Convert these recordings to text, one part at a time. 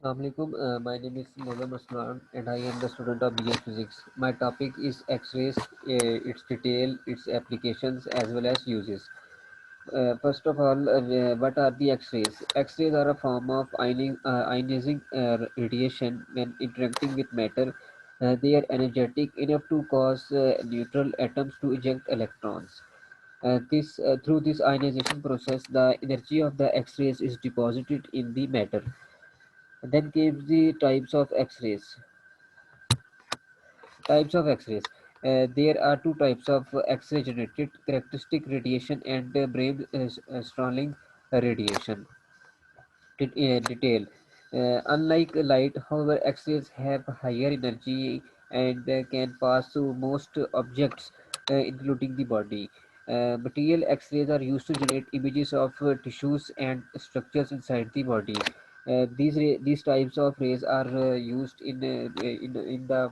Assalamualaikum. My name is Mohammad Maslan and I am the student of BA Physics. My topic is X-rays, its detail, its applications as well as uses. First of all, what are the X-rays? X-rays are a form of ionizing radiation when interacting with matter. They are energetic enough to cause neutral atoms to eject electrons. Through this ionization process, the energy of the X-rays is deposited in the matter. Then came the types of X-rays. Types of X-rays. There are two types of X-ray generated characteristic radiation and brain Starling radiation. Detail. Unlike light, however, X-rays have higher energy and can pass through most objects, including the body. Material X-rays are used to generate images of tissues and structures inside the body. These types of rays are used in the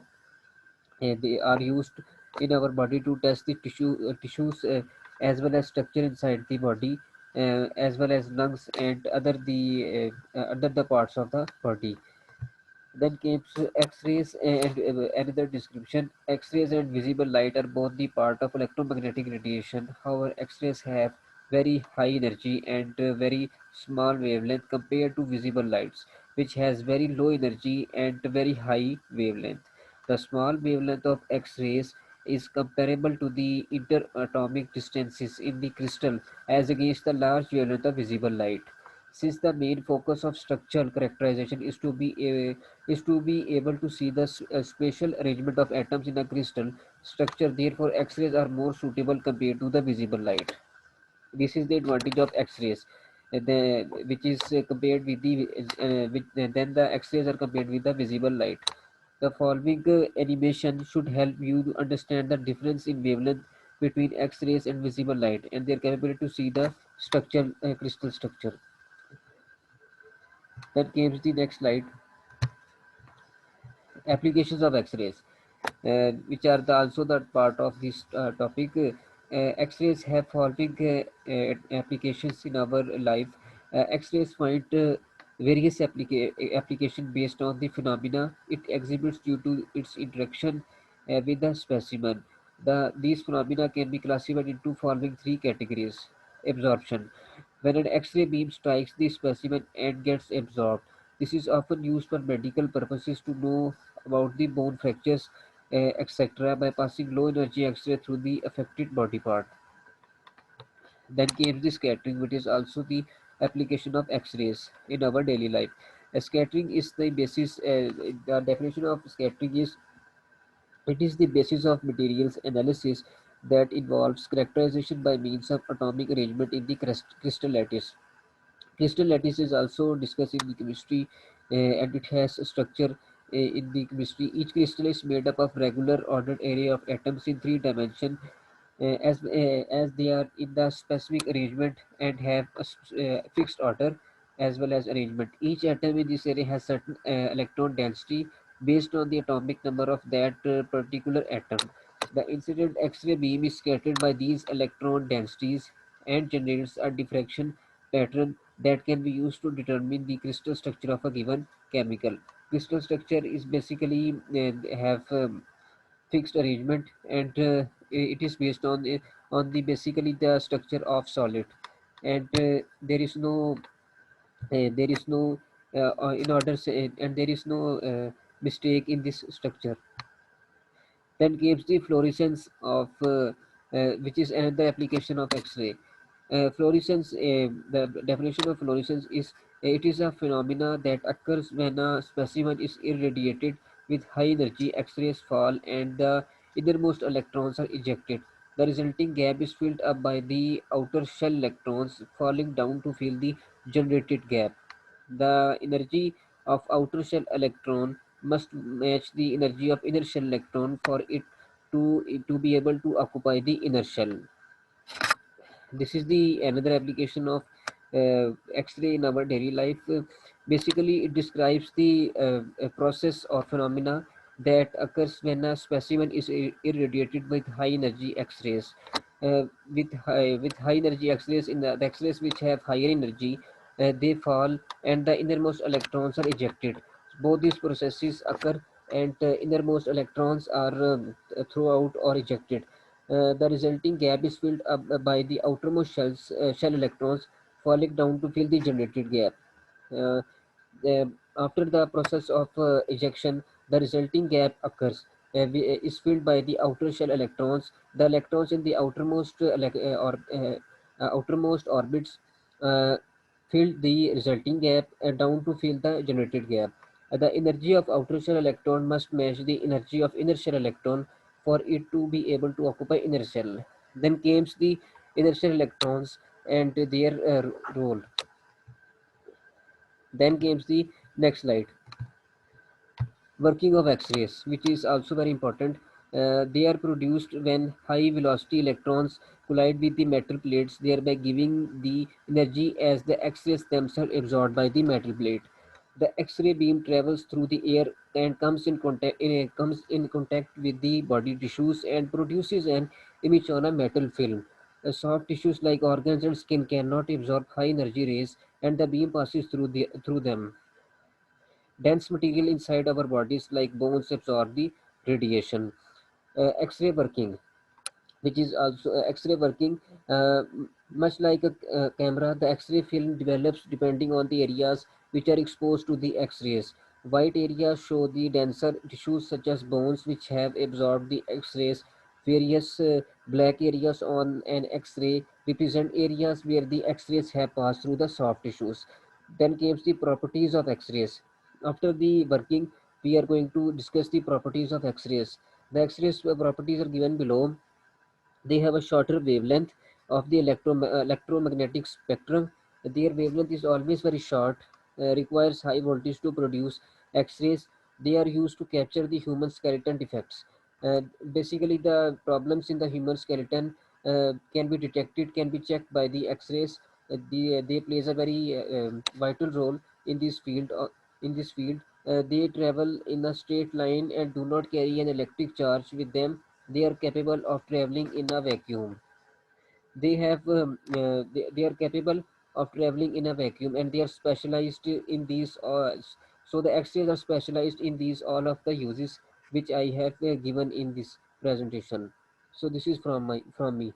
they are used in our body to test the tissues as well as structure inside the body, as well as lungs and other the parts of the body. Then came X-rays and another description. X-rays and visible light are both the part of electromagnetic radiation. However, X-rays have very high energy and very small wavelength compared to visible lights, which has very low energy and very high wavelength. The small wavelength of X-rays is comparable to the interatomic distances in the crystal as against the large wavelength of visible light. Since the main focus of structural characterization is to be able to see the spatial arrangement of atoms in a crystal structure, therefore X-rays are more suitable compared to the visible light. This is the advantage of X-rays, which is compared with then the X-rays are compared with the visible light. The following animation should help you to understand the difference in wavelength between X-rays and visible light and their capability to see the structure, crystal structure. That comes the next slide. Applications of X-rays, which are also the part of this topic. X-rays have following applications in our life. X-rays find various application based on the phenomena it exhibits due to its interaction with the specimen. These phenomena can be classified into following three categories. Absorption. When an X-ray beam strikes the specimen and gets absorbed, this is often used for medical purposes to know about the bone fractures, etc., by passing low energy X-ray through the affected body part. Then came the scattering, which is also the application of X-rays in our daily life. Scattering is the basis. The definition of scattering is it is the basis of materials analysis that involves characterization by means of atomic arrangement in the crystal lattice. Crystal lattice is also discussed in the chemistry, and it has a structure in the chemistry. Each crystal is made up of regular ordered array of atoms in three dimension, as they are in the specific arrangement and have a fixed order as well as arrangement. Each atom in this array has certain electron density based on the atomic number of that particular atom. The incident X-ray beam is scattered by these electron densities and generates a diffraction pattern that can be used to determine the crystal structure of a given chemical. Crystal structure is basically have fixed arrangement, and it is based on the basically the structure of solid, and there is no in order and there is no mistake in this structure. Then gives the fluorescence of which is another application of X-ray. Fluorescence, the definition of fluorescence is it is a phenomena that occurs when a specimen is irradiated with high energy. X-rays fall and the innermost electrons are ejected. The resulting gap is filled up by the outer shell electrons falling down to fill the generated gap. The energy of outer shell electron must match the energy of inner shell electron for it to be able to occupy the inner shell. This is the another application of X-ray in our daily life. Basically, it describes the process or phenomena that occurs when a specimen is irradiated with high energy X-rays. With high energy X-rays, in the X-rays which have higher energy, they fall and the innermost electrons are ejected. Both these processes occur and innermost electrons are throughout or ejected. The resulting gap is filled up by the outermost shell electrons falling down to fill the generated gap. Uh, After the process of ejection, the resulting gap occurs. Is filled by the outer shell electrons. The electrons in the outermost orbits uh, fill the resulting gap down to fill the generated gap. The energy of outer shell electron must match the energy of inner shell electron for it to be able to occupy inner shell. Then comes the inner shell electrons and their role. Then comes the next slide. Working of X-rays, which is also very important. They are produced when high velocity electrons collide with the metal plates, thereby giving the energy as the X-rays themselves absorbed by the metal plate. The X-ray beam travels through the air and comes in contact with the body tissues and produces an image on a metal film. Soft tissues like organs and skin cannot absorb high energy rays, and the beam passes through them. Dense material inside our bodies like bones absorb the radiation. X-ray working, which is also X-ray working, uh, much like a camera, the X-ray film develops depending on the areas which are exposed to the X-rays. White areas show the denser tissues such as bones which have absorbed the X-rays. Various black areas on an X-ray represent areas where the X-rays have passed through the soft tissues. Then comes the properties of X-rays. After the working, we are going to discuss the properties of X-rays. The X-rays properties are given below. They have a shorter wavelength of the electromagnetic spectrum. Their wavelength is always very short, requires high voltage to produce X-rays. They are used to capture the human skeleton defects. Uh, Basically, the problems in the human skeleton can be detected, can be checked by the X-rays. They plays a very vital role in this field. They travel in a straight line and do not carry an electric charge with them. They are capable of traveling in a vacuum. They are capable of traveling in a vacuum, and they are specialized in these. So the X-rays are specialized in these all of the uses which I have given in this presentation. So this is from me.